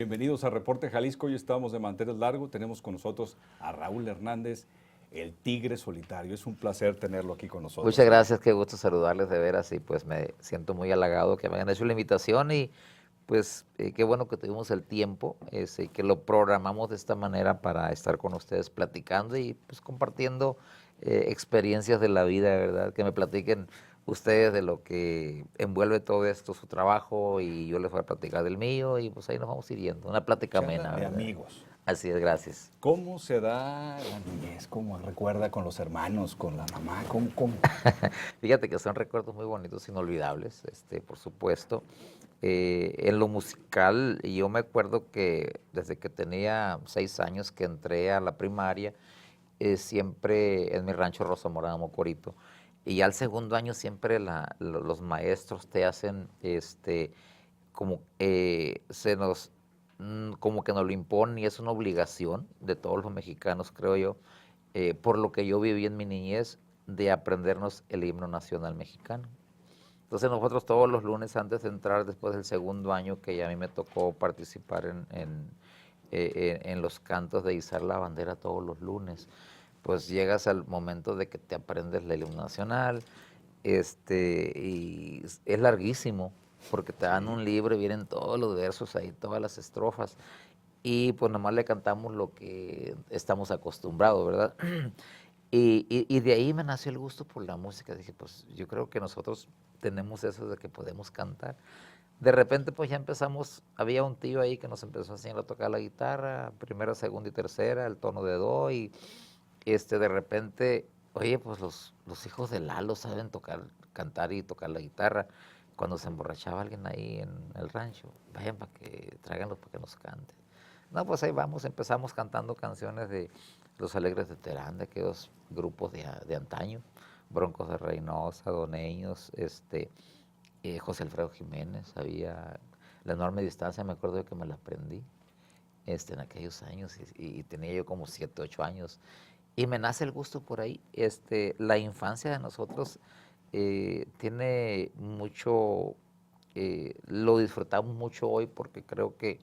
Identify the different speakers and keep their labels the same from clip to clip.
Speaker 1: Bienvenidos a Reporte Jalisco. Hoy estamos de manteles largo. Tenemos con nosotros a Raúl Hernández, el Tigre Solitario. Es un placer tenerlo aquí con nosotros.
Speaker 2: Muchas gracias, qué gusto saludarles de veras y pues me siento muy halagado que me hayan hecho la invitación y pues qué bueno que tuvimos el tiempo, que lo programamos de esta manera para estar con ustedes platicando y pues compartiendo experiencias de la vida, ¿verdad? Que me platiquen ustedes de lo que envuelve todo esto, su trabajo, y yo les voy a platicar del mío y pues ahí nos vamos hiriendo. Una plática
Speaker 1: Charla
Speaker 2: amena,
Speaker 1: de
Speaker 2: ¿verdad?
Speaker 1: amigos.
Speaker 2: Así es, gracias.
Speaker 1: ¿Cómo se da la niñez? ¿Cómo recuerda con los hermanos, con la mamá? ¿Cómo?
Speaker 2: Fíjate que son recuerdos muy bonitos, inolvidables, por supuesto. En lo musical, yo me acuerdo que desde que tenía 6 años que entré a la primaria, siempre en mi rancho Rosa Morada, Mocorito, y ya al segundo año siempre los maestros te hacen, como como que nos lo imponen y es una obligación de todos los mexicanos, creo yo, por lo que yo viví en mi niñez, de aprendernos el himno nacional mexicano. Entonces nosotros todos los lunes antes de entrar, después del segundo año que ya a mí me tocó participar en los cantos de izar la bandera todos los lunes, pues llegas al momento de que te aprendes el himno nacional, y es larguísimo, porque te dan un libro y vienen todos los versos ahí, todas las estrofas, y pues nomás le cantamos lo que estamos acostumbrados, ¿verdad? Y de ahí me nació el gusto por la música. Dije, pues yo creo que nosotros tenemos eso de que podemos cantar. De repente, pues ya empezamos, había un tío ahí que nos empezó a enseñar a tocar la guitarra, primera, segunda y tercera, el tono de do, y de repente, oye, pues los hijos de Lalo saben tocar, cantar y tocar la guitarra. Cuando se emborrachaba alguien ahí en el rancho, vayan para que, tráiganlos para que nos canten. No, pues ahí vamos, empezamos cantando canciones de Los Alegres de Terán, de aquellos grupos de antaño, Broncos de Reynosa, Doneños, José Alfredo Jiménez, había La Enorme Distancia, me acuerdo de que me la aprendí en aquellos años y tenía yo como 7, 8 años. Y me nace el gusto por ahí. La infancia de nosotros tiene mucho, lo disfrutamos mucho hoy porque creo que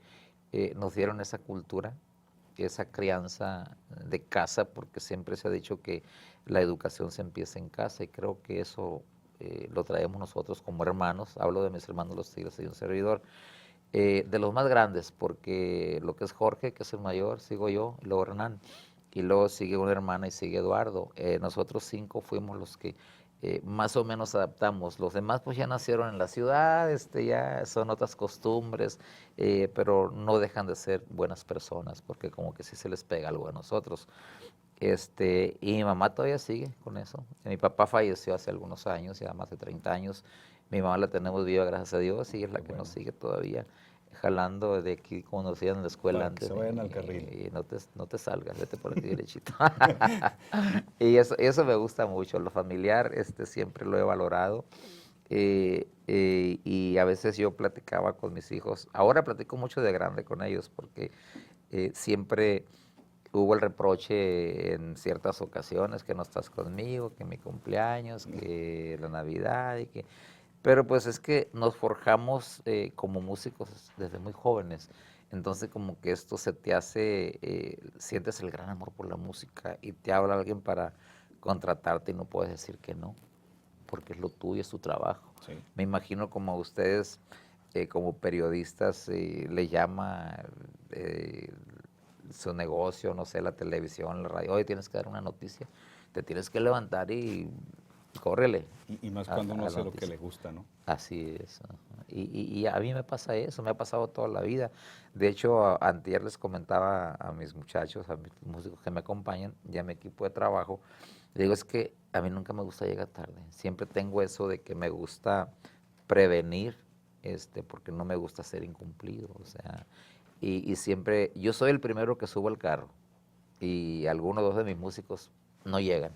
Speaker 2: nos dieron esa cultura, esa crianza de casa, porque siempre se ha dicho que la educación se empieza en casa y creo que eso lo traemos nosotros como hermanos. Hablo de mis hermanos los Tigres y un servidor. De los más grandes, porque lo que es Jorge, que es el mayor, sigo yo, y luego Hernán, y luego sigue una hermana y sigue Eduardo. Nosotros 5 fuimos los que más o menos adaptamos. Los demás pues ya nacieron en la ciudad, ya son otras costumbres, pero no dejan de ser buenas personas, porque como que sí se les pega algo a nosotros. Y mi mamá todavía sigue con eso. Mi papá falleció hace algunos años, ya más de 30 años. Mi mamá la tenemos viva, gracias a Dios, y es la
Speaker 1: Qué
Speaker 2: que nos
Speaker 1: bueno.
Speaker 2: sigue todavía jalando de aquí, como nos decían en la escuela
Speaker 1: Para que
Speaker 2: antes,
Speaker 1: se vayan al carril.
Speaker 2: y no te salgas, vete por aquí derechito. Y eso me gusta mucho, lo familiar, siempre lo he valorado. Y a veces yo platicaba con mis hijos, ahora platico mucho de grande con ellos, porque siempre hubo el reproche en ciertas ocasiones que no estás conmigo, que mi cumpleaños, que la Navidad, pero pues es que nos forjamos como músicos desde muy jóvenes. Entonces como que esto se te hace, sientes el gran amor por la música y te habla alguien para contratarte y no puedes decir que no, porque es lo tuyo, es tu trabajo.
Speaker 1: Sí.
Speaker 2: Me imagino como a ustedes, como periodistas, le llama eh, su negocio, no sé, la televisión, la radio, hoy tienes que dar una noticia, te tienes que levantar y córrele
Speaker 1: Y más
Speaker 2: a
Speaker 1: cuando uno
Speaker 2: la
Speaker 1: hace lo que
Speaker 2: noticia.
Speaker 1: le gusta, ¿no?
Speaker 2: Así es. Ajá. Y a mí me pasa eso, me ha pasado toda la vida. De hecho, antier les comentaba a mis muchachos, a mis músicos que me acompañan, y a mi equipo de trabajo, le digo, es que a mí nunca me gusta llegar tarde. Siempre tengo eso de que me gusta prevenir, porque no me gusta ser incumplido. O sea, y siempre, yo soy el primero que subo al carro, y algunos dos de mis músicos no llegan.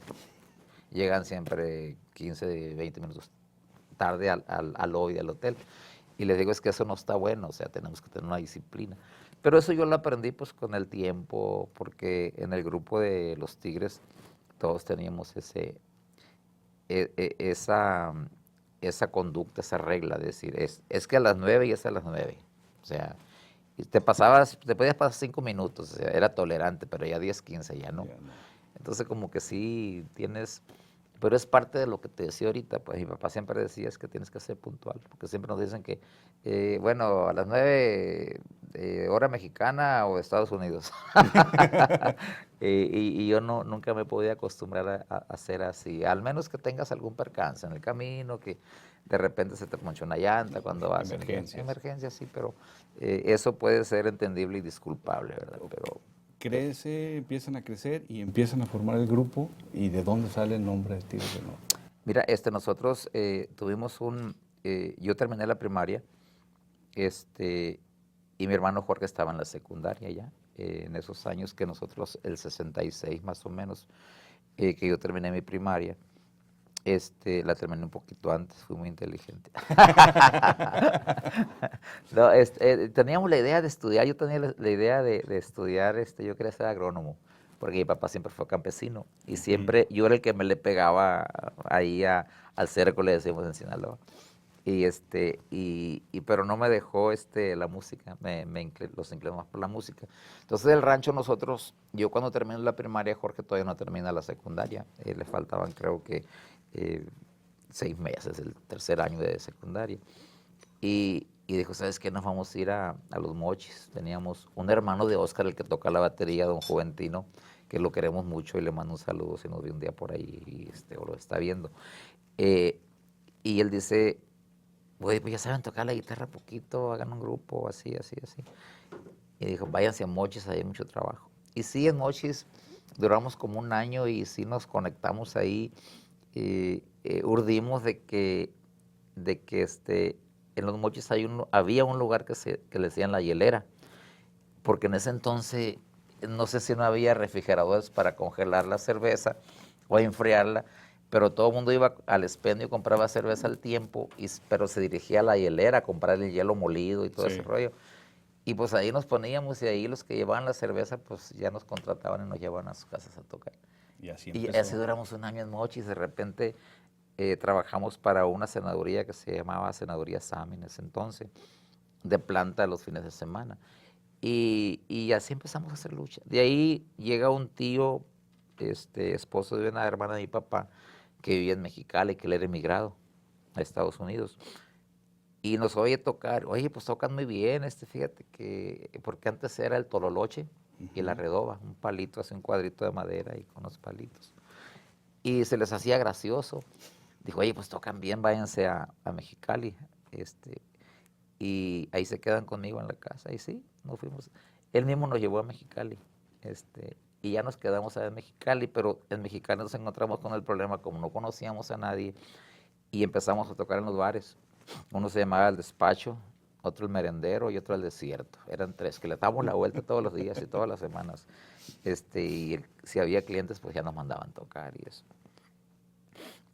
Speaker 2: Llegan siempre 15, 20 minutos tarde al lobby del hotel. Y les digo, es que eso no está bueno, o sea, tenemos que tener una disciplina. Pero eso yo lo aprendí pues con el tiempo, porque en el grupo de los Tigres todos teníamos e- e- esa, esa conducta, esa regla, de decir, es que a las 9 y es a las 9. O sea, Y te podías pasar 5 minutos, o sea, era tolerante, pero ya 10, 15 ya no.
Speaker 1: Ya no.
Speaker 2: Entonces como que sí tienes, pero es parte de lo que te decía ahorita, pues mi papá siempre decía es que tienes que ser puntual, porque siempre nos dicen que, bueno, a las 9 hora mexicana o Estados Unidos. Y yo nunca me podía acostumbrar a ser así, al menos que tengas algún percance en el camino, que de repente se te poncha una llanta cuando vas
Speaker 1: Emergencias.
Speaker 2: en emergencia, sí, pero eso puede ser entendible y disculpable, ¿verdad? Pero
Speaker 1: Empiezan a crecer y empiezan a formar el grupo. ¿Y de dónde sale el nombre de Tigres del Norte?
Speaker 2: mira, nosotros tuvimos yo terminé la primaria, y mi hermano Jorge estaba en la secundaria ya, en esos años que nosotros, el 66 más o menos, que yo terminé mi primaria. La terminé un poquito antes, fui muy inteligente. No, teníamos la idea de estudiar, yo tenía la idea de estudiar, yo quería ser agrónomo, porque mi papá siempre fue campesino y siempre yo era el que me le pegaba ahí al cerco, le decimos en Sinaloa. Pero no me dejó la música, los incliné más por la música. Entonces del rancho yo cuando terminé la primaria, Jorge todavía no termina la secundaria, le faltaban creo que 6 meses, el tercer año de secundaria. Y dijo, ¿sabes qué? Nos vamos a ir a Los Mochis. Teníamos un hermano de Oscar, el que toca la batería, don Juventino, que lo queremos mucho y le mando un saludo si nos ve un día por ahí o lo está viendo. Y él dice, güey, pues ya saben tocar la guitarra poquito, hagan un grupo, así, así, así. Y dijo, váyanse a Mochis, ahí hay mucho trabajo. Y sí, en Mochis duramos como un año y sí nos conectamos ahí. Urdimos de que en Los Mochis había un lugar que le decían La Hielera, porque en ese entonces no sé si no había refrigeradores para congelar la cerveza o enfriarla, pero todo el mundo iba al expendio, compraba cerveza al tiempo, pero se dirigía a La Hielera a comprar el hielo molido y todo ese rollo. Y pues ahí nos poníamos y ahí los que llevaban la cerveza pues ya nos contrataban y nos llevaban a sus casas a tocar.
Speaker 1: Y así
Speaker 2: Y
Speaker 1: empezó.
Speaker 2: así duramos un año en Mochis. De repente trabajamos para una senaduría que se llamaba Senaduría SAM en ese entonces, de planta los fines de semana. Y así empezamos a hacer lucha. De ahí llega un tío, esposo de una hermana de mi papá, que vivía en Mexicali, que él era emigrado a Estados Unidos. Y nos oye tocar, oye, pues tocan muy bien, fíjate que, porque antes era el tololoche y la redoba, un palito, así un cuadrito de madera y con los palitos. Y se les hacía gracioso. Dijo, oye, pues tocan bien, váyanse a Mexicali. Y ahí se quedan conmigo en la casa. Y sí, nos fuimos. Él mismo nos llevó a Mexicali. Y ya nos quedamos en Mexicali, pero en Mexicali nos encontramos con el problema, como no conocíamos a nadie, y empezamos a tocar en los bares. Uno se llamaba El Despacho, otro El Merendero y otro El Desierto. Eran 3, que le dábamos la vuelta todos los días y todas las semanas. Si había clientes, pues ya nos mandaban tocar y eso.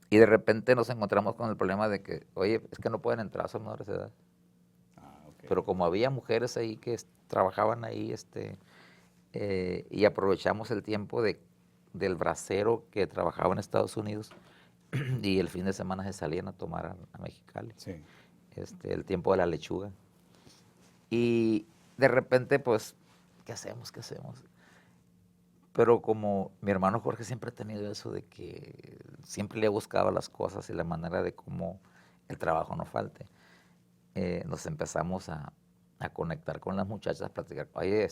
Speaker 2: Y de repente nos encontramos con el problema de que, oye, es que no pueden entrar, son menores de edad.
Speaker 1: Okay.
Speaker 2: Pero como había mujeres ahí que trabajaban ahí, y aprovechamos el tiempo del bracero que trabajaba en Estados Unidos y el fin de semana se salían a tomar a Mexicali.
Speaker 1: Sí.
Speaker 2: El tiempo de la lechuga. Y de repente, pues, ¿qué hacemos? ¿Qué hacemos? Pero como mi hermano Jorge siempre ha tenido eso de que siempre le ha buscado las cosas y la manera de cómo el trabajo no falte, nos empezamos a conectar con las muchachas, a platicar. Oye,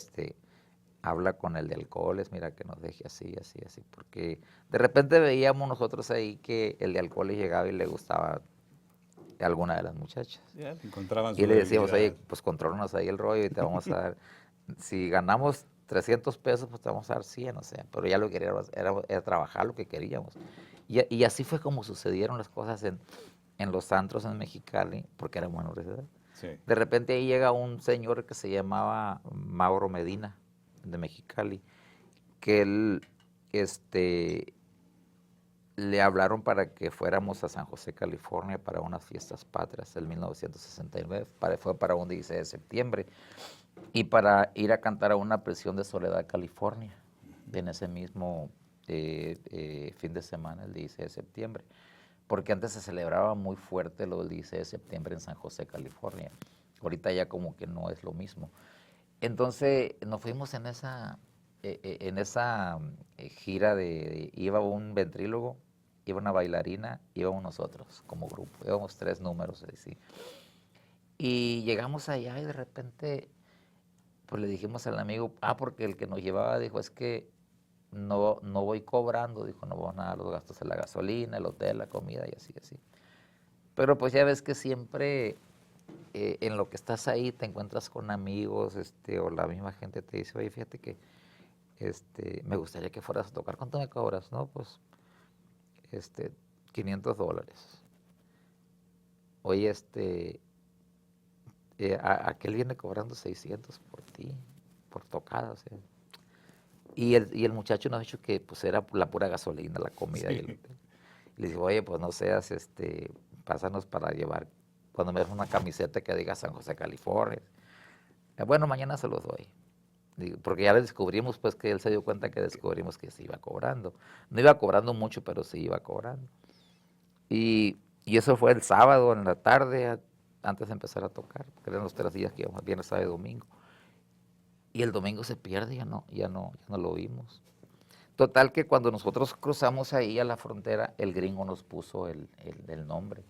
Speaker 2: habla con el de alcoholes, mira que nos deje así, así, así. Porque de repente veíamos nosotros ahí que el de alcoholes llegaba y le gustaba a alguna de las muchachas.
Speaker 1: Ya, encontraban
Speaker 2: Y
Speaker 1: su
Speaker 2: le decíamos, oye,
Speaker 1: debilidad.
Speaker 2: pues controlanos ahí el rollo y te vamos a dar, si ganamos 300 pesos, pues te vamos a dar 100, o sea, pero ya lo que queríamos era trabajar lo que queríamos. Y así fue como sucedieron las cosas en los antros en Mexicali, porque eran menores de edad.
Speaker 1: Sí.
Speaker 2: De repente ahí llega un señor que se llamaba Mauro Medina, de Mexicali, que él, le hablaron para que fuéramos a San José, California, para unas fiestas patrias en 1969, fue para un 16 de septiembre, y para ir a cantar a una prisión de Soledad, California, en ese mismo fin de semana, el 16 de septiembre, porque antes se celebraba muy fuerte lo del 16 de septiembre en San José, California. Ahorita ya como que no es lo mismo. Entonces nos fuimos en esa gira iba un ventrílogo, iba una bailarina, íbamos nosotros como grupo, íbamos 3 números, así. Y llegamos allá y de repente, pues le dijimos al amigo, porque el que nos llevaba dijo, es que no voy cobrando, dijo, no voy a nada los gastos de la gasolina, el hotel, la comida y así, así. Pero pues ya ves que siempre en lo que estás ahí te encuentras con amigos, o la misma gente te dice, oye, fíjate que me gustaría que fueras a tocar. ¿Cuánto me cobras? No, pues, este, $500. Oye, aquel viene cobrando 600 por ti, por tocada, o sea. Y el muchacho nos ha dicho que pues era la pura gasolina, la comida y el
Speaker 1: Sí.
Speaker 2: hotel. Y le digo, oye, pues no seas, pásanos para llevar, cuando me des una camiseta que diga San José, California. Bueno, mañana se los doy. Digo, porque ya le descubrimos, pues, que él se dio cuenta que descubrimos que se iba cobrando. No iba cobrando mucho, pero se iba cobrando. Y eso fue el sábado en la tarde, antes de empezar a tocar, que eran los 3 días que íbamos, viernes, sábado y domingo. Y el domingo se pierde, ya no lo vimos. Total que cuando nosotros cruzamos ahí a la frontera, el gringo nos puso el nombre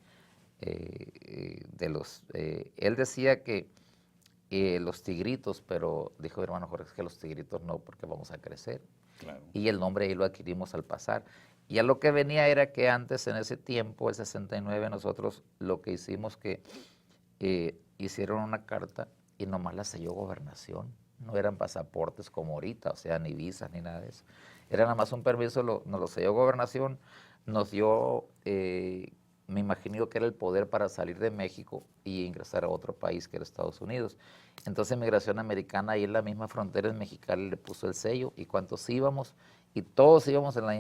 Speaker 2: él decía que los tigritos, pero dijo mi hermano Jorge que los tigritos no, porque vamos a crecer.
Speaker 1: Claro.
Speaker 2: Y el nombre ahí lo adquirimos al pasar. Y a lo que venía era que antes, en ese tiempo, el 69, nosotros lo que hicimos que hicieron una carta y nomás la selló Gobernación. No eran pasaportes como ahorita, o sea, ni visas ni nada de eso. Era nada más un permiso, nos lo selló Gobernación, nos dio, me imagino que era el poder para salir de México y ingresar a otro país que era Estados Unidos. Entonces Migración Americana ahí en la misma frontera en Mexicali le puso el sello y cuántos íbamos, y todos íbamos en la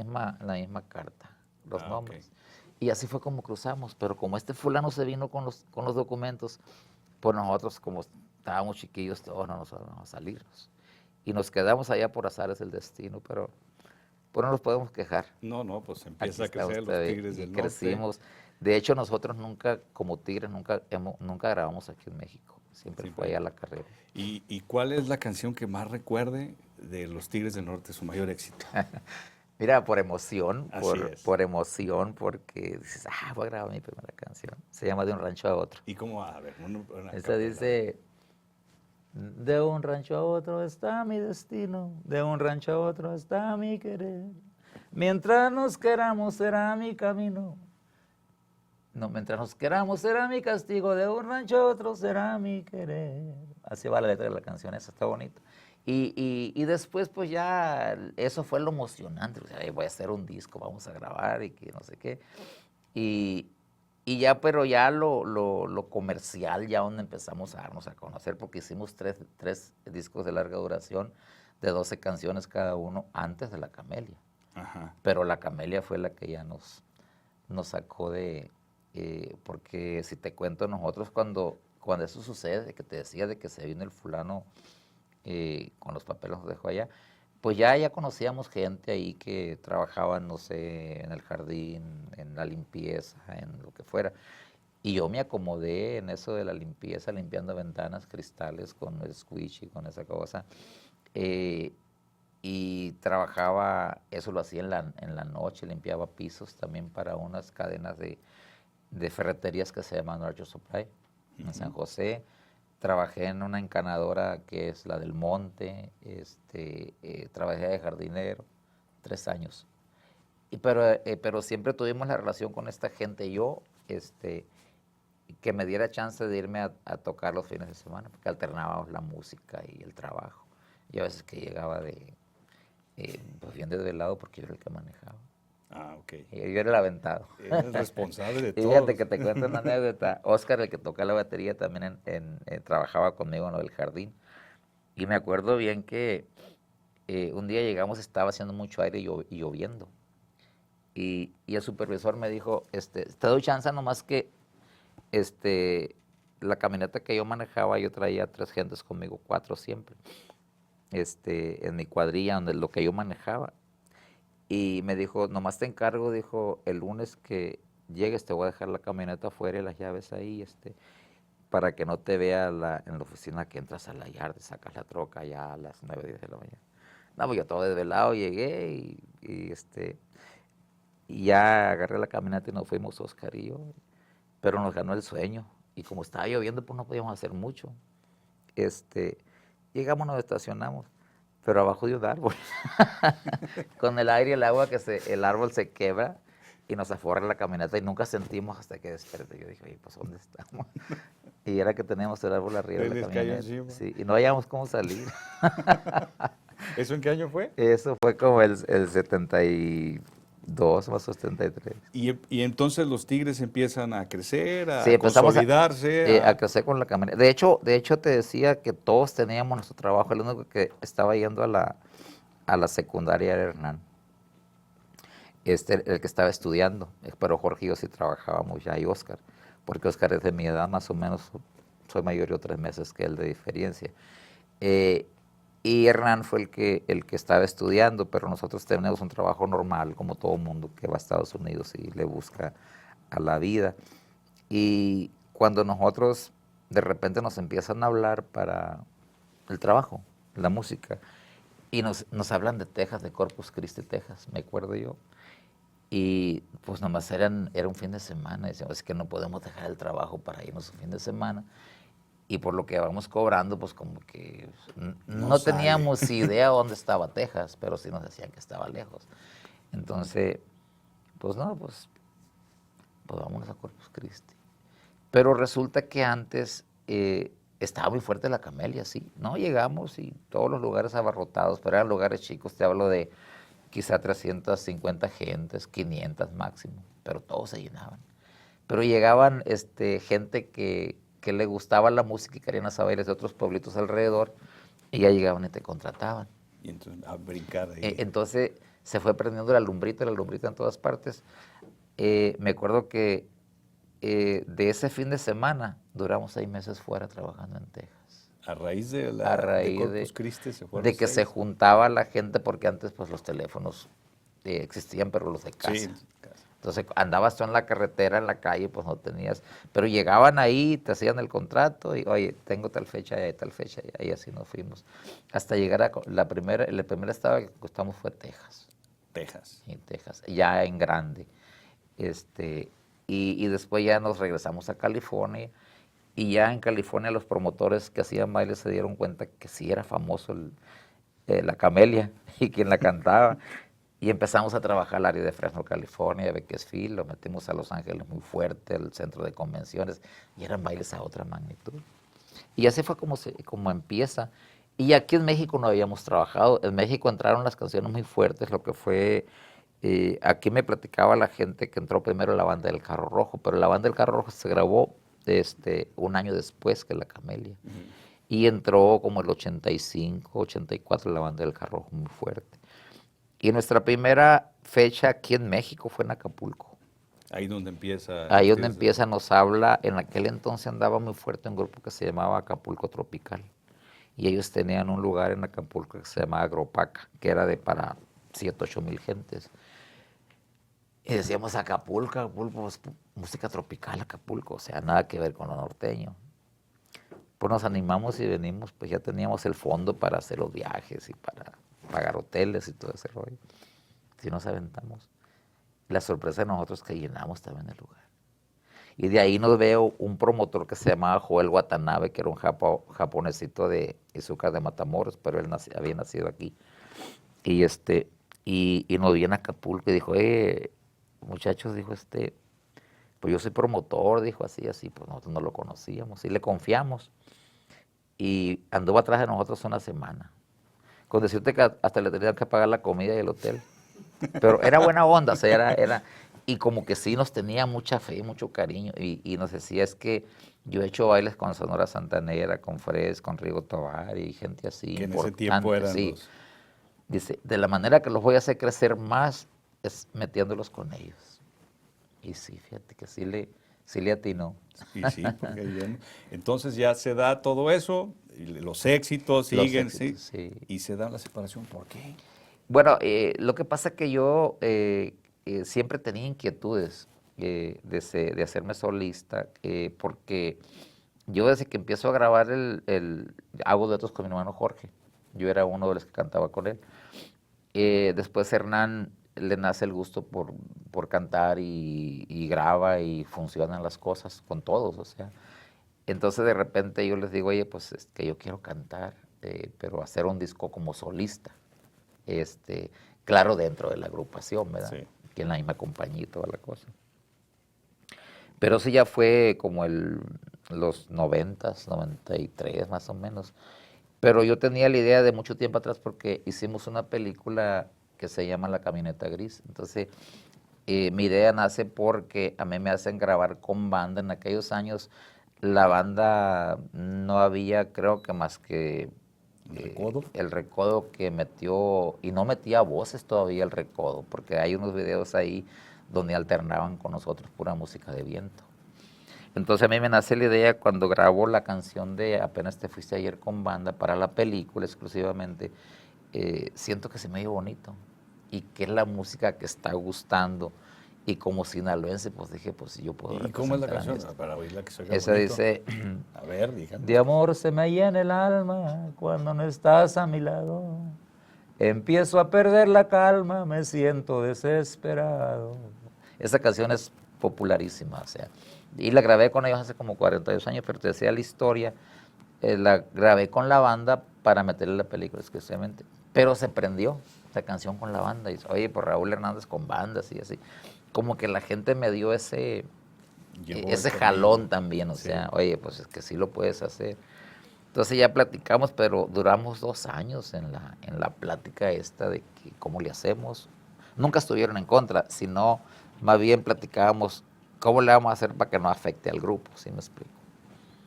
Speaker 2: misma carta, los nombres. Y así fue como cruzamos, pero como este fulano se vino con los documentos, pues nosotros como estábamos chiquillos, todos no nos vamos a salirnos. Y nos quedamos allá por azares del destino, pero pues no nos podemos quejar.
Speaker 1: No, no, pues
Speaker 2: Aquí
Speaker 1: empieza a
Speaker 2: está
Speaker 1: crecer los
Speaker 2: usted
Speaker 1: Tigres
Speaker 2: y
Speaker 1: del Norte.
Speaker 2: crecimos. De hecho, nosotros nunca, como Tigres, nunca grabamos aquí en México. Siempre fue allá la carrera.
Speaker 1: ¿Y cuál es la canción que más recuerde de los Tigres del Norte, su mayor éxito?
Speaker 2: Mira, por emoción,
Speaker 1: Así es.
Speaker 2: por emoción, porque dices, voy a grabar mi primera canción. Se llama De un rancho a otro.
Speaker 1: ¿Y cómo? A ver, una
Speaker 2: Esa
Speaker 1: capela.
Speaker 2: dice, de un rancho a otro está mi destino, de un rancho a otro está mi querer. Mientras nos queramos será mi camino. No, mientras nos queramos será mi castigo, de un rancho a otro será mi querer. Así va la letra de la canción, esa está bonita. Y después pues ya eso fue lo emocionante, o sea, voy a hacer un disco, vamos a grabar y que no sé qué. Y, y ya, pero ya lo comercial, ya donde empezamos a darnos a conocer, porque hicimos tres discos de larga duración, de 12 canciones cada uno, antes de La Camelia.
Speaker 1: Ajá.
Speaker 2: Pero La Camelia fue la que ya nos sacó porque si te cuento, nosotros cuando eso sucede, que te decía de que se vino el fulano con los papeles nos dejó allá, pues ya conocíamos gente ahí que trabajaba, no sé, en el jardín, en la limpieza, en lo que fuera. Y yo me acomodé en eso de la limpieza, limpiando ventanas, cristales con el squishy, con esa cosa. Eh, y trabajaba, eso lo hacía en la noche, limpiaba pisos también para unas cadenas de ferreterías que se llaman Archer Supply, en San José. Trabajé en una encanadora que es la del Monte, trabajé de jardinero 3 años. Pero siempre tuvimos la relación con esta gente, yo, que me diera chance de irme a tocar los fines de semana, porque alternábamos la música y el trabajo. Y a veces que llegaba pues bien desvelado porque yo era el que manejaba.
Speaker 1: Ah, ok.
Speaker 2: Y yo era el aventado.
Speaker 1: Eres responsable de
Speaker 2: Y
Speaker 1: todo.
Speaker 2: fíjate que te cuento una anécdota. Oscar, el que toca la batería, también trabajaba conmigo en lo del jardín. Y me acuerdo bien que un día llegamos, estaba haciendo mucho aire y lloviendo. Y el supervisor me dijo, te doy chance nomás que la camioneta que yo manejaba, yo traía 3 gentes conmigo, 4 siempre, en mi cuadrilla, donde lo que yo manejaba. Y me dijo, nomás te encargo, dijo, el lunes que llegues te voy a dejar la camioneta afuera y las llaves ahí, para que no te vea en la oficina que entras a la yarda, sacas la troca ya a las 9, 10 de la mañana. No, pues yo todo desvelado llegué y ya agarré la camioneta y nos fuimos Oscar y yo, pero nos ganó el sueño. Y como estaba lloviendo, pues no podíamos hacer mucho. Llegamos, nos estacionamos, pero abajo de un árbol. Con el aire y el agua, el árbol se quebra y nos aforra la camioneta y nunca sentimos hasta que desperté. Yo dije, oye, pues ¿dónde estamos? Y era que teníamos el árbol arriba de la
Speaker 1: Les cayó
Speaker 2: camioneta.
Speaker 1: encima.
Speaker 2: Sí, y no hallábamos cómo salir.
Speaker 1: ¿Eso en qué año fue?
Speaker 2: Eso fue como el 72 más o 73.
Speaker 1: Y entonces los Tigres empiezan a crecer, a
Speaker 2: Sí, empezamos
Speaker 1: consolidarse.
Speaker 2: a crecer con la camioneta. De hecho, te decía que todos teníamos nuestro trabajo. El único que estaba yendo a la secundaria era Hernán. El que estaba estudiando. Pero Jorge y yo sí trabajábamos ya, y Oscar. Porque Oscar es de mi edad, más o menos. Soy mayor yo 3 meses que él de diferencia. Y Hernán fue el que estaba estudiando, pero nosotros tenemos un trabajo normal, como todo mundo que va a Estados Unidos y le busca a la vida. Y cuando nosotros de repente nos empiezan a hablar para el trabajo, la música, y nos hablan de Texas, de Corpus Christi, Texas, me acuerdo yo. Y pues nomás era un fin de semana, y decíamos, es que no podemos dejar el trabajo para irnos un fin de semana. Y por lo que vamos cobrando, pues como que no teníamos idea dónde estaba Texas, pero sí nos decían que estaba lejos. Entonces, pues no, pues vámonos a Corpus Christi. Pero resulta que antes estaba muy fuerte la Camelia, sí. No, llegamos y todos los lugares abarrotados, pero eran lugares chicos, te hablo de quizá 350 gentes, 500 máximo, pero todos se llenaban. Pero llegaban gente que le gustaba la música y querían hacer bailes de otros pueblitos alrededor, y ya llegaban y te contrataban.
Speaker 1: Y entonces a brincar ahí.
Speaker 2: Entonces se fue prendiendo la lumbrita en todas partes. Me acuerdo que de ese fin de semana duramos 6 meses fuera trabajando en Texas.
Speaker 1: A raíz de Corpus Christi se fueron
Speaker 2: de que
Speaker 1: 6.
Speaker 2: se juntaba la gente, porque antes pues los teléfonos existían, pero los de casa.
Speaker 1: Sí,
Speaker 2: Entonces andabas tú en la carretera, en la calle, pues no tenías, pero llegaban ahí, te hacían el contrato y, oye, tengo tal fecha y tal fecha, y así nos fuimos. Hasta llegar a el primer estado que estamos fue Texas.
Speaker 1: Texas.
Speaker 2: En Texas, ya en grande. Y después ya nos regresamos a California, y ya en California los promotores que hacían bailes se dieron cuenta que sí era famoso la Camelia y quien la cantaba. Y empezamos a trabajar el área de Fresno, California, de Bakersfield, lo metimos a Los Ángeles muy fuerte, al centro de convenciones, y eran bailes a otra magnitud. Y así fue como empieza. Y aquí en México no habíamos trabajado. En México entraron las canciones muy fuertes, lo que fue, aquí me platicaba la gente que entró primero la banda del Carro Rojo, pero la banda del Carro Rojo se grabó un año después que la Camelia. Y entró como el 85, 84 la banda del Carro Rojo muy fuerte. Y nuestra primera fecha aquí en México fue en Acapulco.
Speaker 1: Ahí donde empieza.
Speaker 2: Ahí donde empieza, nos habla, en aquel entonces andaba muy fuerte un grupo que se llamaba Acapulco Tropical. Y ellos tenían un lugar en Acapulco que se llamaba Agropaca, que era para 7, 8 mil gentes. Y decíamos Acapulco, pues, música tropical, Acapulco, o sea, nada que ver con lo norteño. Pues nos animamos y venimos, pues ya teníamos el fondo para hacer los viajes y para pagar hoteles y todo ese rollo. Si nos aventamos. La sorpresa de nosotros es que llenamos también el lugar. Y de ahí nos veo un promotor que se llamaba Joel Watanabe, que era un japonesito de Izúcar de Matamoros, pero él había nacido aquí. Y nos vio en Acapulco y dijo, muchachos, dijo, pues yo soy promotor, dijo así, pues nosotros no lo conocíamos y le confiamos. Y anduvo atrás de nosotros una semana. Con decirte que hasta le tenían que pagar la comida y el hotel. Pero era buena onda, o sea, y como que sí nos tenía mucha fe, mucho cariño, y nos decía, es que yo he hecho bailes con Sonora Santanera, con Fres, con Rigo Tovar y gente así.
Speaker 1: Que en ese tiempo eran
Speaker 2: sí.
Speaker 1: los...
Speaker 2: Dice, de la manera que los voy a hacer crecer más es metiéndolos con ellos. Y sí, fíjate que sí le atinó.
Speaker 1: Sí, porque bien. Entonces ya se da todo eso, y los éxitos siguen, sí. Y se da la separación, ¿por qué?
Speaker 2: Bueno, lo que pasa es que yo siempre tenía inquietudes de hacerme solista, porque yo desde que empiezo a grabar hago duetos con mi hermano Jorge. Yo era uno de los que cantaba con él. Después Hernán le nace el gusto por cantar y graba y funcionan las cosas con todos, o sea. Entonces de repente yo les digo, oye, pues es que yo quiero cantar, pero hacer un disco como solista. Claro, dentro de la agrupación, ¿verdad?
Speaker 1: Sí.
Speaker 2: Que en la misma compañía y toda la cosa. Pero eso ya fue como los 90s, 93 más o menos. Pero yo tenía la idea de mucho tiempo atrás porque hicimos una película que se llama La Camioneta Gris. Entonces, mi idea nace porque a mí me hacen grabar con banda. En aquellos años la banda no había, creo que más que
Speaker 1: ¿Recodo?
Speaker 2: el Recodo que metió, y no metía voces todavía el Recodo, porque hay unos videos ahí donde alternaban con nosotros pura música de viento. Entonces a mí me nace la idea cuando grabo la canción de Apenas te fuiste ayer con banda para la película exclusivamente, siento que se me dio bonito y que es la música que está gustando. Y como sinaloense, pues dije, pues yo puedo
Speaker 1: ¿Y cómo es la
Speaker 2: representar
Speaker 1: canción?
Speaker 2: esto.
Speaker 1: Para oírla que se oiga
Speaker 2: Esa
Speaker 1: bonito.
Speaker 2: dice,
Speaker 1: A ver, díganos.
Speaker 2: de amor se me llena el alma cuando no estás a mi lado. Empiezo a perder la calma, me siento desesperado. Esa canción es popularísima, o sea, y la grabé con ellos hace como 42 años, pero te decía la historia, la grabé con la banda para meterle la película exclusivamente, pero se prendió esa canción con la banda, y dice, oye, por Raúl Hernández con bandas y así, como que la gente me dio ese
Speaker 1: Llevó
Speaker 2: ese
Speaker 1: el
Speaker 2: jalón
Speaker 1: camino.
Speaker 2: también, o
Speaker 1: Sí.
Speaker 2: sea, oye, pues es que sí lo puedes hacer. Entonces ya platicamos, pero duramos 2 años en la plática esta de que cómo le hacemos. Nunca estuvieron en contra, sino más bien platicábamos cómo le vamos a hacer para que no afecte al grupo, ¿sí me explico?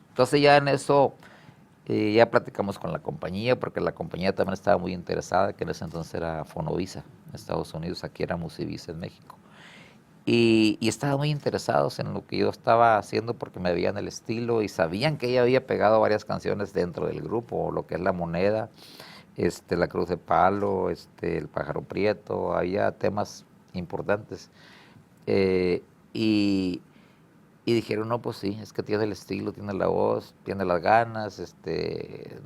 Speaker 2: Entonces ya en eso ya platicamos con la compañía, porque la compañía también estaba muy interesada, que en ese entonces era Fonovisa en Estados Unidos, aquí era Musivisa en México. Y estaban muy interesados en lo que yo estaba haciendo porque me veían el estilo y sabían que ella había pegado varias canciones dentro del grupo, lo que es La Moneda, La Cruz de Palo, El Pájaro Prieto, había temas importantes. Eh, y, y dijeron, no, pues sí, es que tiene el estilo, tiene la voz, tiene las ganas,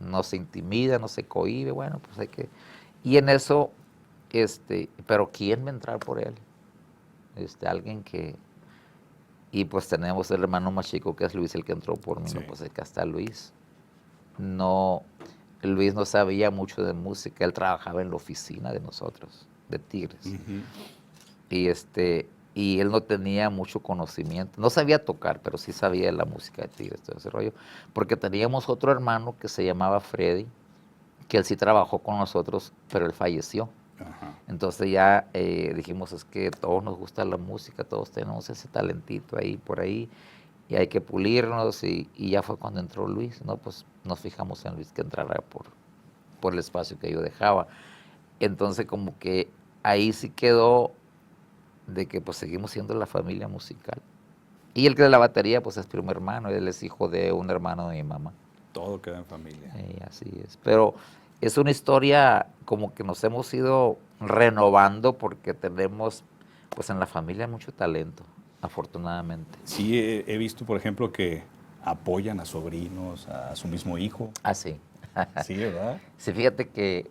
Speaker 2: no se intimida, no se cohíbe, bueno, pues hay que... Y en eso, pero ¿quién va a entrar por él? Alguien que... Y pues tenemos el hermano más chico que es Luis, el que entró por mí,
Speaker 1: Sí.
Speaker 2: no, pues acá está Luis. No, Luis no sabía mucho de música, él trabajaba en la oficina de nosotros, de Tigres.
Speaker 1: Ujú.
Speaker 2: Y y él no tenía mucho conocimiento, no sabía tocar, pero sí sabía de la música de Tigres, todo ese rollo, porque teníamos otro hermano que se llamaba Freddy, que él sí trabajó con nosotros, pero él falleció.
Speaker 1: Ajá.
Speaker 2: Entonces ya dijimos, es que todos nos gusta la música, todos tenemos ese talentito ahí por ahí, y hay que pulirnos, y ya fue cuando entró Luis, ¿no? Pues nos fijamos en Luis que entrara por el espacio que yo dejaba. Entonces como que ahí sí quedó de que pues seguimos siendo la familia musical. Y el que de la batería pues es primo hermano, él es hijo de un hermano de mi mamá.
Speaker 1: Todo queda en familia.
Speaker 2: Así es. Pero es una historia como que nos hemos ido renovando porque tenemos pues en la familia mucho talento, afortunadamente.
Speaker 1: Sí, he visto, por ejemplo, que apoyan a sobrinos, a su mismo hijo.
Speaker 2: Ah, sí.
Speaker 1: Sí, ¿verdad?
Speaker 2: Sí, fíjate que,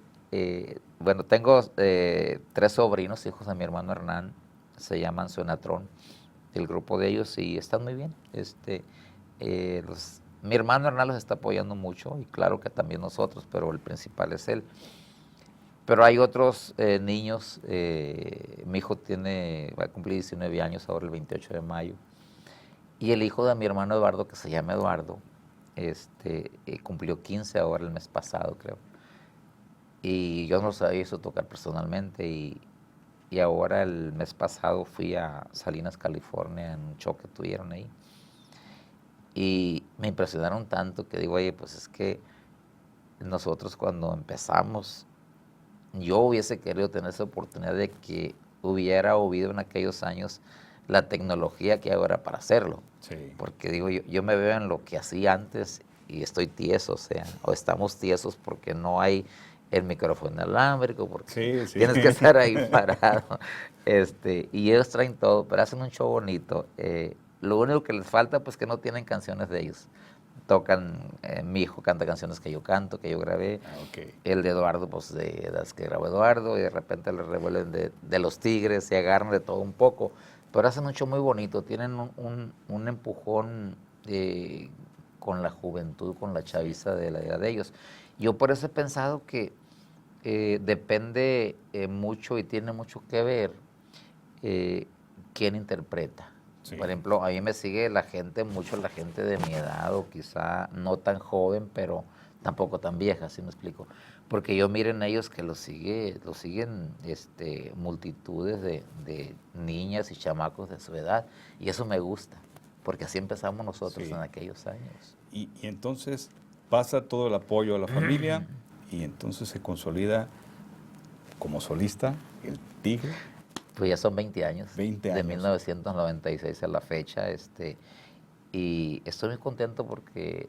Speaker 2: bueno, tengo 3 sobrinos, hijos de mi hermano Hernán, se llaman Suenatrón, el grupo de ellos, y están muy bien. Mi hermano Hernán los está apoyando mucho, y claro que también nosotros, pero el principal es él. Pero hay otros niños, mi hijo va a cumplir 19 años ahora el 28 de mayo, y el hijo de mi hermano Eduardo, que se llama Eduardo, cumplió 15 ahora el mes pasado, creo. Y yo no sabía eso tocar personalmente, y ahora el mes pasado fui a Salinas, California, en un show que tuvieron ahí. Y me impresionaron tanto que digo, oye, pues es que nosotros cuando empezamos, yo hubiese querido tener esa oportunidad de que hubiera habido en aquellos años la tecnología que hay ahora para hacerlo.
Speaker 1: Sí.
Speaker 2: Porque digo, yo me veo en lo que hacía antes y estoy tieso, o sea, o estamos tiesos porque no hay el micrófono inalámbrico, porque
Speaker 1: Sí, sí.
Speaker 2: tienes que estar ahí parado. Y ellos traen todo, pero hacen un show bonito. Lo único que les falta, pues, que no tienen canciones de ellos. tocan, mi hijo canta canciones que yo canto, que yo grabé.
Speaker 1: Ok.
Speaker 2: El de Eduardo, pues de las que grabó Eduardo, y de repente le revuelven de los Tigres, se agarran de todo un poco. Pero hacen un show muy bonito, tienen un empujón con la juventud, con la chaviza de la edad de ellos. Yo por eso he pensado que depende mucho y tiene mucho que ver quién interpreta.
Speaker 1: Sí.
Speaker 2: Por ejemplo, a mí me sigue la gente, mucho la gente de mi edad, o quizá no tan joven, pero tampoco tan vieja, ¿sí me explico? Porque yo miren ellos que lo siguen multitudes de niñas y chamacos de su edad, y eso me gusta, porque así empezamos nosotros
Speaker 1: Sí.
Speaker 2: en aquellos años.
Speaker 1: Y entonces pasa todo el apoyo a la familia y entonces se consolida como solista el Tigre.
Speaker 2: Pues ya son 20 años.
Speaker 1: 20
Speaker 2: De
Speaker 1: años.
Speaker 2: 1996 a la fecha, y estoy muy contento porque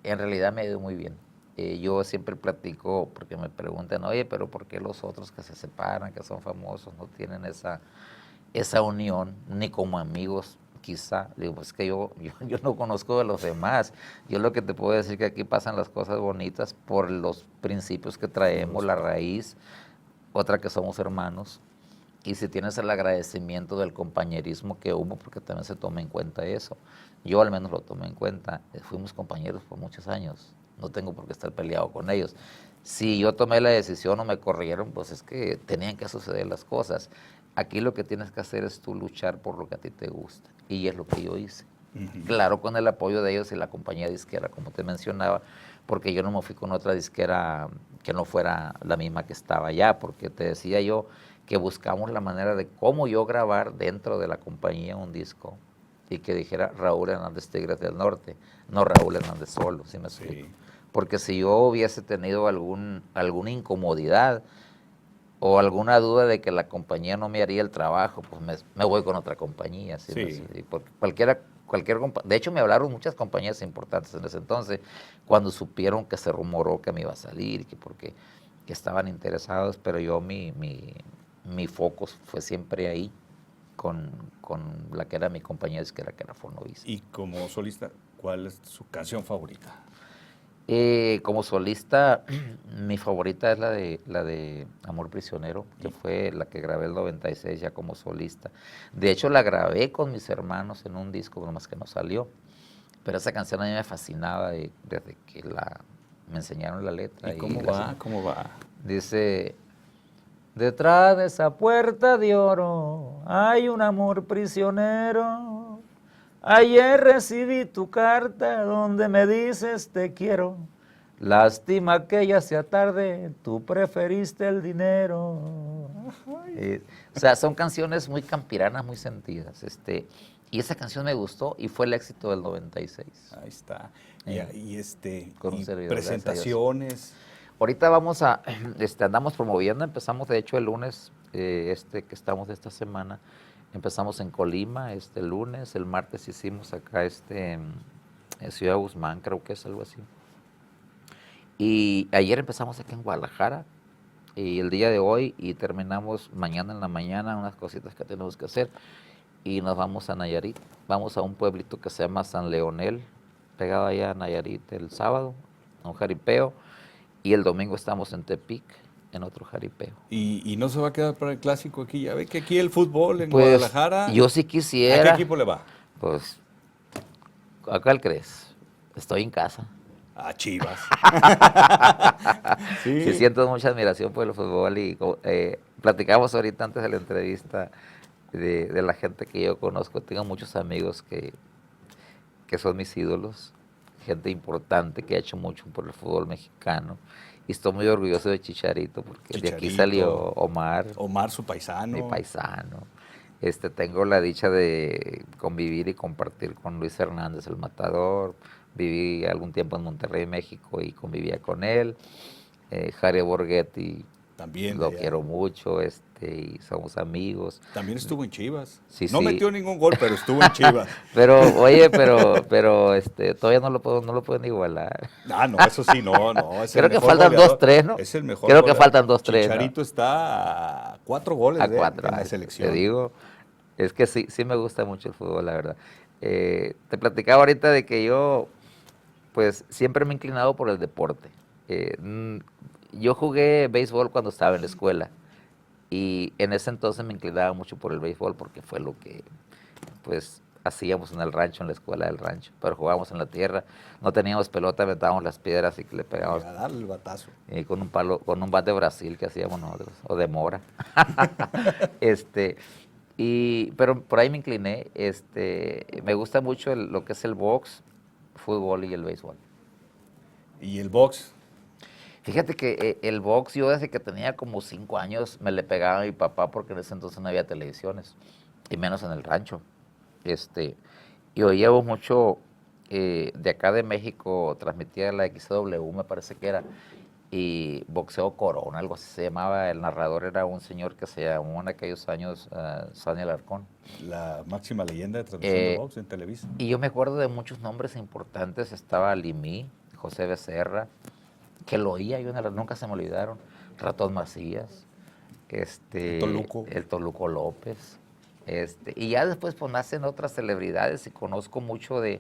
Speaker 2: en realidad me ha ido muy bien. Yo siempre platico, porque me preguntan, oye, pero ¿por qué los otros que se separan, que son famosos, no tienen esa unión, ni como amigos, quizá? Digo, pues que yo no conozco de los demás. Yo lo que te puedo decir que aquí pasan las cosas bonitas por los principios que traemos, la raíz, otra que somos hermanos. Y si tienes el agradecimiento del compañerismo que hubo, porque también se toma en cuenta eso. Yo al menos lo tomé en cuenta. Fuimos compañeros por muchos años. No tengo por qué estar peleado con ellos. Si yo tomé la decisión o me corrieron, pues es que tenían que suceder las cosas. Aquí lo que tienes que hacer es tú luchar por lo que a ti te gusta. Y es lo que yo hice. Claro, con el apoyo de ellos y la compañía disquera, como te mencionaba, porque yo no me fui con otra disquera que no fuera la misma que estaba allá, porque te decía yo que buscamos la manera de cómo yo grabar dentro de la compañía un disco y que dijera Raúl Hernández Tigres del Norte, no Raúl Hernández solo, ¿sí me explico?
Speaker 1: Sí.
Speaker 2: Porque si yo hubiese tenido alguna incomodidad o alguna duda de que la compañía no me haría el trabajo, pues me voy con otra compañía, ¿sí?
Speaker 1: Sí.
Speaker 2: Porque de hecho me hablaron muchas compañías importantes en ese entonces, cuando supieron que se rumoró que me iba a salir y porque que estaban interesados, pero yo mi foco fue siempre ahí con la que era mi compañía disquera, que era Fonovisa.
Speaker 1: Y como solista, ¿cuál es su canción favorita?
Speaker 2: Como solista, mi favorita es la de Amor Prisionero, que fue la que grabé el 96 ya como solista. De hecho, la grabé con mis hermanos en un disco, nomás que no salió. Pero esa canción a mí me fascinaba desde que me enseñaron la letra.
Speaker 1: ¿Y cómo va? ¿Cómo va?
Speaker 2: Dice, detrás de esa puerta de oro hay un amor prisionero. Ayer recibí tu carta donde me dices te quiero. Lástima que ya sea tarde, tú preferiste el dinero. O sea, son canciones muy campiranas, muy sentidas. Y esa canción me gustó y fue el éxito del 96.
Speaker 1: Ahí está.
Speaker 2: Con un
Speaker 1: Y
Speaker 2: servidor,
Speaker 1: presentaciones.
Speaker 2: Ahorita andamos promoviendo, empezamos de hecho el lunes, que estamos de esta semana, empezamos en Colima este lunes, el martes hicimos acá en Ciudad Guzmán, creo que es algo así. Y ayer empezamos aquí en Guadalajara, y el día de hoy, y terminamos mañana en la mañana, unas cositas que tenemos que hacer, y nos vamos a Nayarit, vamos a un pueblito que se llama San Leonel, pegado allá a Nayarit el sábado, a un jaripeo. Y el domingo estamos en Tepic, en otro jaripeo.
Speaker 1: ¿Y no se va a quedar para el clásico aquí? Ya ve que aquí el fútbol en
Speaker 2: Pues,
Speaker 1: Guadalajara.
Speaker 2: yo sí
Speaker 1: ¿A
Speaker 2: quisiera.
Speaker 1: qué equipo le va?
Speaker 2: Pues, ¿a cuál crees? Estoy en casa.
Speaker 1: A Chivas.
Speaker 2: Sí, siento mucha admiración por el fútbol y platicamos ahorita antes de la entrevista de la gente que yo conozco. Tengo muchos amigos que son mis ídolos, gente importante que ha hecho mucho por el fútbol mexicano. Y estoy muy orgulloso de Chicharito, porque de aquí salió Omar.
Speaker 1: Omar, su paisano.
Speaker 2: Mi paisano. Tengo la dicha de convivir y compartir con Luis Hernández, el Matador. Viví algún tiempo en Monterrey, México, y convivía con él. Jared Borghetti,
Speaker 1: también
Speaker 2: lo quiero mucho, y somos amigos.
Speaker 1: También estuvo en Chivas.
Speaker 2: Sí,
Speaker 1: no
Speaker 2: sí.
Speaker 1: metió ningún gol, pero estuvo en Chivas.
Speaker 2: Pero, oye, todavía no lo pueden igualar.
Speaker 1: Ah, no, eso sí, no.
Speaker 2: Creo que faltan 2-3, ¿no?
Speaker 1: Es el mejor
Speaker 2: Creo
Speaker 1: goleador.
Speaker 2: que faltan 2-3.
Speaker 1: Chicharito está a 4 goles
Speaker 2: a 4,
Speaker 1: en la selección.
Speaker 2: Te digo, es que sí me gusta mucho el fútbol, la verdad. Te platicaba ahorita de que yo Pues siempre me he inclinado por el deporte. Yo jugué béisbol cuando estaba en la escuela y en ese entonces me inclinaba mucho por el béisbol porque fue lo que pues hacíamos en el rancho, en la escuela del rancho, pero jugábamos en la tierra, no teníamos pelota, aventábamos las piedras y que le
Speaker 1: Y
Speaker 2: pegábamos
Speaker 1: a darle el batazo.
Speaker 2: con un palo, con un bat de Brasil que hacíamos nosotros, o de mora. Pero por ahí me incliné. Me gusta mucho lo que es el box, fútbol y el béisbol.
Speaker 1: Y el box.
Speaker 2: Fíjate que el box, yo desde que tenía como 5 años me le pegaba a mi papá porque en ese entonces no había televisiones, y menos en el rancho. Y oíamos mucho de acá de México, transmitía la XW, me parece que era, y Boxeo Corona, algo así se llamaba. El narrador era un señor que se llamó en aquellos años Sani Alarcón.
Speaker 1: La máxima leyenda de transmisión de
Speaker 2: Eh,
Speaker 1: box en Televisa.
Speaker 2: y yo me acuerdo de muchos nombres importantes. Estaba Limí, José Becerra, que lo oía yo, nunca se me olvidaron. Ratón Macías,
Speaker 1: El Toluco.
Speaker 2: el Toluco López. Y ya después pues nacen otras celebridades y conozco mucho de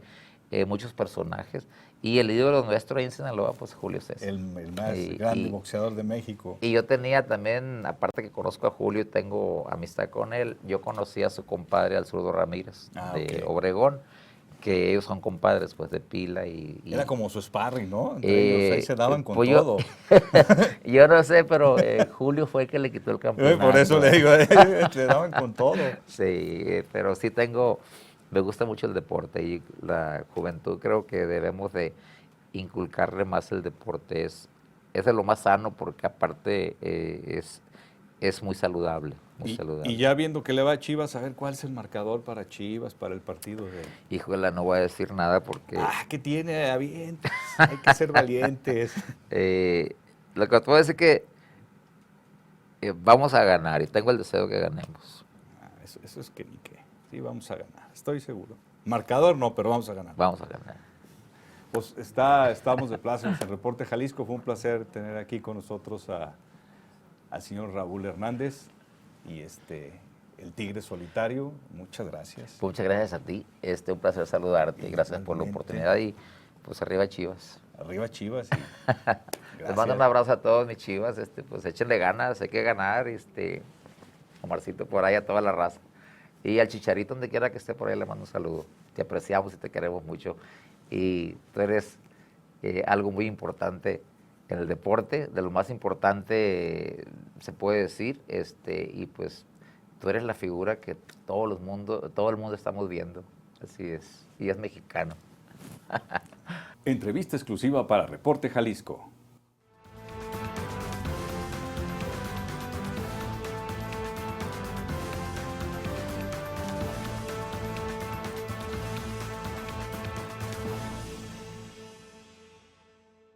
Speaker 2: muchos personajes. Y el ídolo nuestro ahí en Sinaloa, pues Julio César.
Speaker 1: El más grande boxeador de México.
Speaker 2: Y yo tenía también, aparte que conozco a Julio y tengo amistad con él, yo conocí a su compadre, al Zurdo Ramírez, de Obregón, que ellos son compadres, pues, de pila y
Speaker 1: Era como su sparring, ¿no? Entre ellos, ahí se daban con
Speaker 2: pues
Speaker 1: todo.
Speaker 2: Yo no sé, pero Julio fue el que le quitó el campeonato.
Speaker 1: Por eso le digo, se daban con todo.
Speaker 2: Sí, pero sí me gusta mucho el deporte y la juventud. Creo que debemos de inculcarle más el deporte. Es de lo más sano porque aparte es muy saludable.
Speaker 1: Y ya viendo que le va a Chivas, a ver cuál es el marcador para Chivas, para el partido de...
Speaker 2: Híjole, no voy a decir nada porque...
Speaker 1: ¿Qué tiene? Avientes. Hay que ser valientes.
Speaker 2: Lo que te puedo decir es que vamos a ganar y tengo el deseo que ganemos.
Speaker 1: Eso es que ni qué. Sí, vamos a ganar, estoy seguro. Marcador no, pero vamos a ganar.
Speaker 2: Vamos a ganar.
Speaker 1: Pues estamos de plácemes en Reporte Jalisco. Fue un placer tener aquí con nosotros al señor Raúl Hernández y el Tigre Solitario. Muchas gracias.
Speaker 2: Muchas gracias a ti. Un placer saludarte. Gracias por la oportunidad y pues arriba Chivas.
Speaker 1: Arriba Chivas.
Speaker 2: Les mando un abrazo a todos mis Chivas. Pues échenle ganas, hay que ganar. Omarcito por ahí, a toda la raza. Y al Chicharito, donde quiera que esté por ahí, le mando un saludo. Te apreciamos y te queremos mucho. Y tú eres algo muy importante en el deporte, de lo más importante se puede decir, y pues tú eres la figura que todo el mundo estamos viendo. Así es, y es mexicano.
Speaker 1: Entrevista exclusiva para Reporte Jalisco.